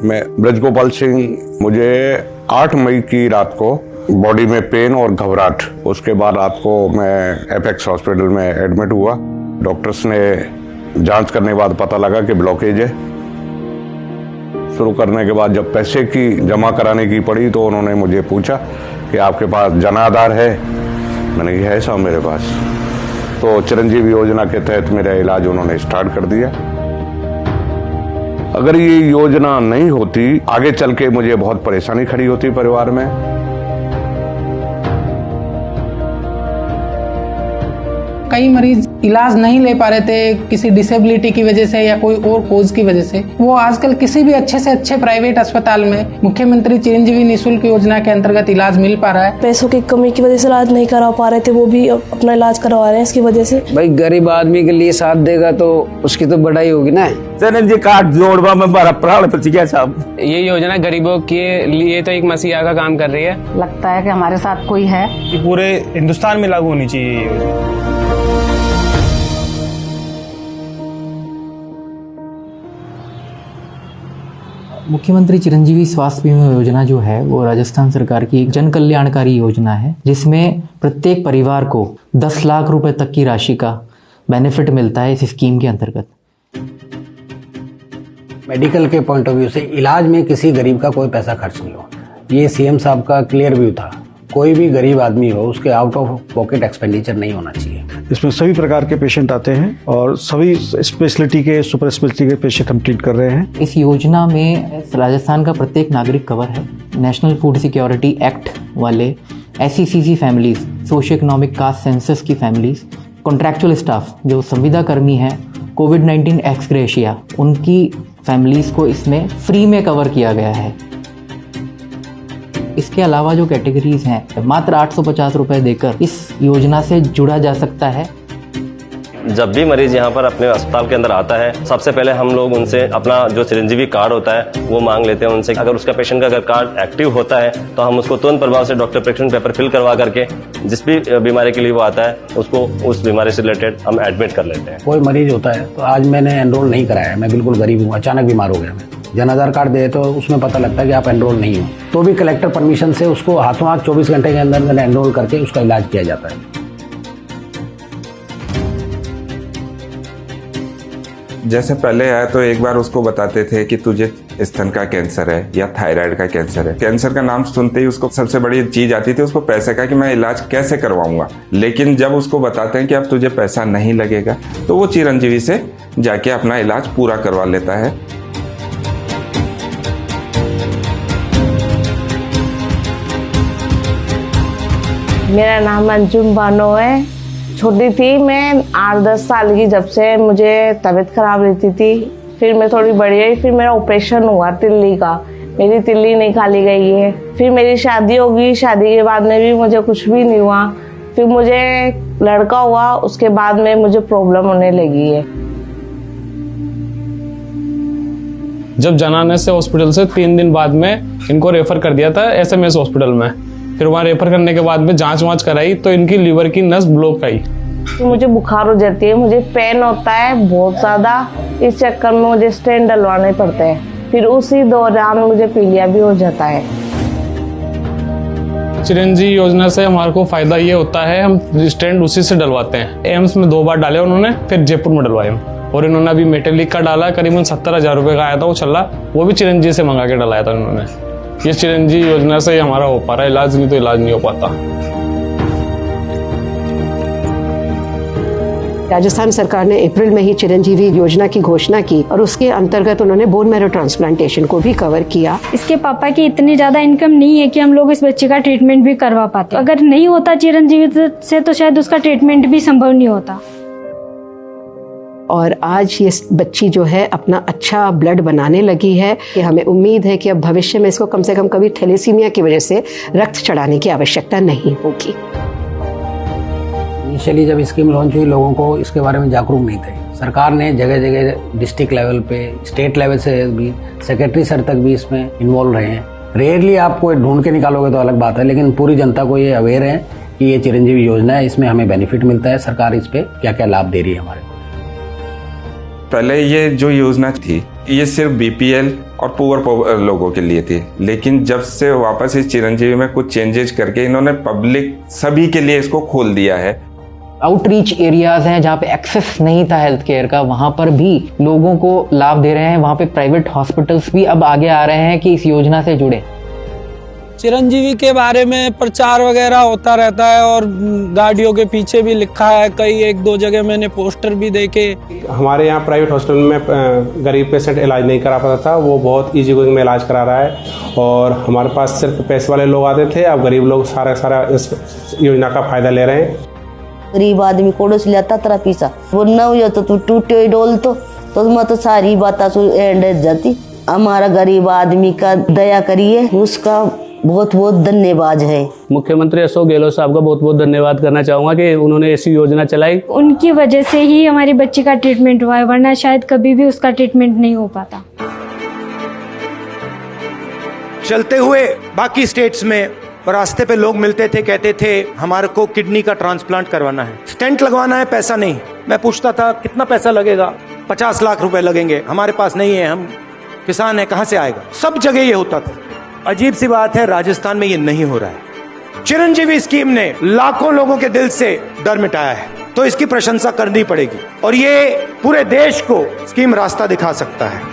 मैं ब्रजगोपाल सिंह। मुझे 8 मई की रात को बॉडी में पेन और घबराहट, उसके बाद रात को मैं एपेक्स हॉस्पिटल में एडमिट हुआ। डॉक्टर्स ने जांच करने के बाद पता लगा कि ब्लॉकेज है। शुरू करने के बाद जब पैसे की जमा कराने की पड़ी तो उन्होंने मुझे पूछा कि आपके पास जन आधार है? मैंने कहा है साहब मेरे पास। तो चिरंजीवी योजना के तहत मेरा इलाज उन्होंने स्टार्ट कर दिया। अगर ये योजना नहीं होती, आगे चल के मुझे बहुत परेशानी खड़ी होती परिवार में। कई मरीज इलाज नहीं ले पा रहे थे किसी डिसेबिलिटी की वजह से या कोई और कोज की वजह से। वो आजकल किसी भी अच्छे से अच्छे प्राइवेट अस्पताल में मुख्यमंत्री चिरंजीवी निःशुल्क योजना के अंतर्गत इलाज मिल पा रहा है। पैसों की कमी की वजह से इलाज नहीं करा पा रहे थे, वो भी अपना इलाज करवा रहे हैं इसकी वजह से। भाई गरीब आदमी के लिए साथ देगा तो उसकी तो बढ़ाई होगी ना। चिरंजीवी कार्ड जोड़वा में बड़ा प्राण बच गया साहब। ये योजना गरीबों के लिए तो एक मसीहा का काम कर रही है। लगता है कि हमारे साथ कोई है। पूरे हिंदुस्तान में लागू होनी चाहिए ये योजना। मुख्यमंत्री चिरंजीवी स्वास्थ्य बीमा योजना जो है वो राजस्थान सरकार की एक जन कल्याणकारी योजना है, जिसमें प्रत्येक परिवार को 10 लाख रुपए तक की राशि का बेनिफिट मिलता है इस स्कीम के अंतर्गत। मेडिकल के पॉइंट ऑफ व्यू से इलाज में किसी गरीब का कोई पैसा खर्च नहीं हो, ये सीएम साहब का क्लियर व्यू था। कोई भी गरीब आदमी हो उसके आउट ऑफ पॉकेट एक्सपेंडिचर नहीं होना चाहिए। इसमें सभी प्रकार के पेशेंट आते हैं और सभी स्पेशलिटी के, सुपर स्पेशलिटी के पेशेंट हम ट्रीट कर रहे हैं। इस योजना में राजस्थान का प्रत्येक नागरिक कवर है। नेशनल फूड सिक्योरिटी एक्ट वाले, SECC families, socio economic caste census की फैमिलीज, कॉन्ट्रैक्चुअल स्टाफ जो संविदा कर्मी हैं, कोविड-19 एक्स ग्रेशिया, उनकी फैमिलीज को इसमें फ्री में कवर किया गया है। इसके अलावा जो कैटेगरीज हैं, मात्र 850 रुपए देकर इस योजना से जुड़ा जा सकता है। जब भी मरीज यहाँ पर अपने अस्पताल के अंदर आता है, सबसे पहले हम लोग उनसे अपना जो चिरंजीवी कार्ड होता है वो मांग लेते हैं उनसे। अगर उसका पेशेंट का अगर कार्ड एक्टिव होता है तो हम उसको तुरंत प्रभाव से डॉक्टर प्रिस्क्रिप्शन पेपर फिल करवा करके जिस भी बीमारी के लिए वो आता है उसको उस बीमारी से रिलेटेड हम एडमिट कर लेते हैं। कोई मरीज होता है तो आज मैंने एनरोल नहीं कराया है, मैं बिल्कुल गरीब हूँ, अचानक बीमार हो गया, मैं जन आधार कार्ड दे तो उसमें पता लगता है कि आप एनरोल नहीं हो, तो भी कलेक्टर परमिशन से उसको हाथों हाथ 24 घंटे के अंदर मैंने एनरोल करके उसका इलाज किया जाता है। जैसे पहले आया तो एक बार उसको बताते थे कि तुझे स्तन का कैंसर है या थायराइड का कैंसर है। कैंसर का नाम सुनते ही उसको सबसे बड़ी चीज आती थी उसको पैसे का, कि मैं इलाज कैसे करवाऊंगा। लेकिन जब उसको बताते हैं कि अब तुझे पैसा नहीं लगेगा तो वो चिरंजीवी से जाके अपना इलाज पूरा करवा लेता है। मेरा नाम अंजुम बानो है। छोटी थी मैं 8-10 साल की, जब से मुझे तबीयत खराब रहती थी, फिर मैं थोड़ी बड़ी हुई, फिर मेरा ऑपरेशन हुआ तिल्ली का, मेरी तिल्ली निकाली गई है। फिर मेरी शादी होगी, शादी के बाद में भी मुझे कुछ भी नहीं हुआ। फिर मुझे लड़का हुआ, उसके बाद में मुझे प्रॉब्लम होने लगी है। जब जनाने से हॉस्पिटल से 3 दिन बाद में इनको रेफर कर दिया था SMS हॉस्पिटल में। फिर वहाँ रेफर करने के बाद में जांच वांच कराई तो इनकी लीवर की नस ब्लॉक आई। तो मुझे बुखार हो जाती है, मुझे पेन होता है बहुत ज्यादा, इस चक्कर में मुझे स्टेंट डलवाने पड़ते हैं। फिर उसी दौरान मुझे पीलिया भी हो जाता है। चिरंजीवी योजना से हमारे को फायदा ये होता है, हम स्टेंट उसी से डलवाते हैं। एम्स में 2 बार डाले उन्होंने, फिर जयपुर में डलवाए। और इन्होंने अभी मेटेलिक का डाला, करीबन 70,000 रुपए का आया था वो छल्ला, वो भी चिरंजीवी से मंगा के डलाया था उन्होंने। ये चिरंजीवी योजना से हमारा हो पा रहा है इलाज, नहीं तो इलाज नहीं हो पाता। राजस्थान सरकार ने अप्रैल में ही चिरंजीवी योजना की घोषणा की और उसके अंतर्गत उन्होंने बोन मैरो ट्रांसप्लांटेशन को भी कवर किया। इसके पापा की इतनी ज्यादा इनकम नहीं है कि हम लोग इस बच्चे का ट्रीटमेंट भी करवा पाते। अगर नहीं होता चिरंजीवी से तो शायद उसका ट्रीटमेंट भी संभव नहीं होता। और आज ये बच्ची जो है अपना अच्छा ब्लड बनाने लगी है कि हमें उम्मीद है कि अब भविष्य में इसको कम से कम कभी थैलेसीमिया की वजह से रक्त चढ़ाने की आवश्यकता नहीं होगी। इनिशियली जब स्कीम लॉन्च हुई लोगों को इसके बारे में जागरूक नहीं थे। सरकार ने जगह जगह डिस्ट्रिक्ट लेवल पे, स्टेट लेवल से भी, सेक्रेटरी सर तक भी इसमें इन्वॉल्व रहे हैं। रेयरली आप कोई ढूंढ के निकालोगे तो अलग बात है, लेकिन पूरी जनता को ये अवेयर है कि ये चिरंजीवी योजना है, इसमें हमें बेनिफिट मिलता है, सरकार इस पे क्या क्या लाभ दे रही है हमारे। पहले ये जो योजना थी ये सिर्फ बीपीएल और पुअर लोगों के लिए थी, लेकिन जब से वापस इस चिरंजीवी में कुछ चेंजेस करके इन्होंने पब्लिक सभी के लिए इसको खोल दिया है। आउटरीच एरियाज हैं जहाँ पे एक्सेस नहीं था हेल्थ केयर का, वहाँ पर भी लोगों को लाभ दे रहे हैं। वहाँ पे प्राइवेट हॉस्पिटल्स भी अब आगे आ रहे हैं कि इस योजना से जुड़े। चिरंजीवी के बारे में प्रचार वगैरह होता रहता है और गाड़ियों के पीछे भी लिखा है, कई एक दो जगह मैंने पोस्टर भी देखे। हमारे यहाँ प्राइवेट हॉस्पिटल में गरीब पेशेंट इलाज नहीं करा पाता था, वो बहुत इजी गोइंग में इलाज करा रहा है और हमारे पास सिर्फ पैसे वाले लोग आते थे। अब गरीब लोग सारा इस योजना का फायदा ले रहे हैं। गरीब आदमी कोड़ो से लेता तेरा पीसा वो न हुआ तो तू टूटे डोल तो मैं तो सारी बात एंड जाती। हमारा गरीब आदमी का दया करिए, उसका बहुत बहुत धन्यवाद है। मुख्यमंत्री अशोक गहलोत साहब का बहुत बहुत धन्यवाद करना चाहूँगा कि उन्होंने ऐसी योजना चलाई। उनकी वजह से ही हमारी बच्ची का ट्रीटमेंट हुआ है, वरना शायद कभी भी उसका ट्रीटमेंट नहीं हो पाता। चलते हुए बाकी स्टेट्स में रास्ते पे लोग मिलते थे, कहते थे हमारे को किडनी का ट्रांसप्लांट करवाना है, स्टेंट लगवाना है, पैसा नहीं। मैं पूछता था कितना पैसा लगेगा, 50 लाख रुपए लगेंगे, हमारे पास नहीं है, हम किसान है, कहां से आएगा। सब जगह ये होता था। अजीब सी बात है, राजस्थान में ये नहीं हो रहा है। चिरंजीवी स्कीम ने लाखों लोगों के दिल से डर मिटाया है, तो इसकी प्रशंसा करनी पड़ेगी और ये पूरे देश को स्कीम रास्ता दिखा सकता है।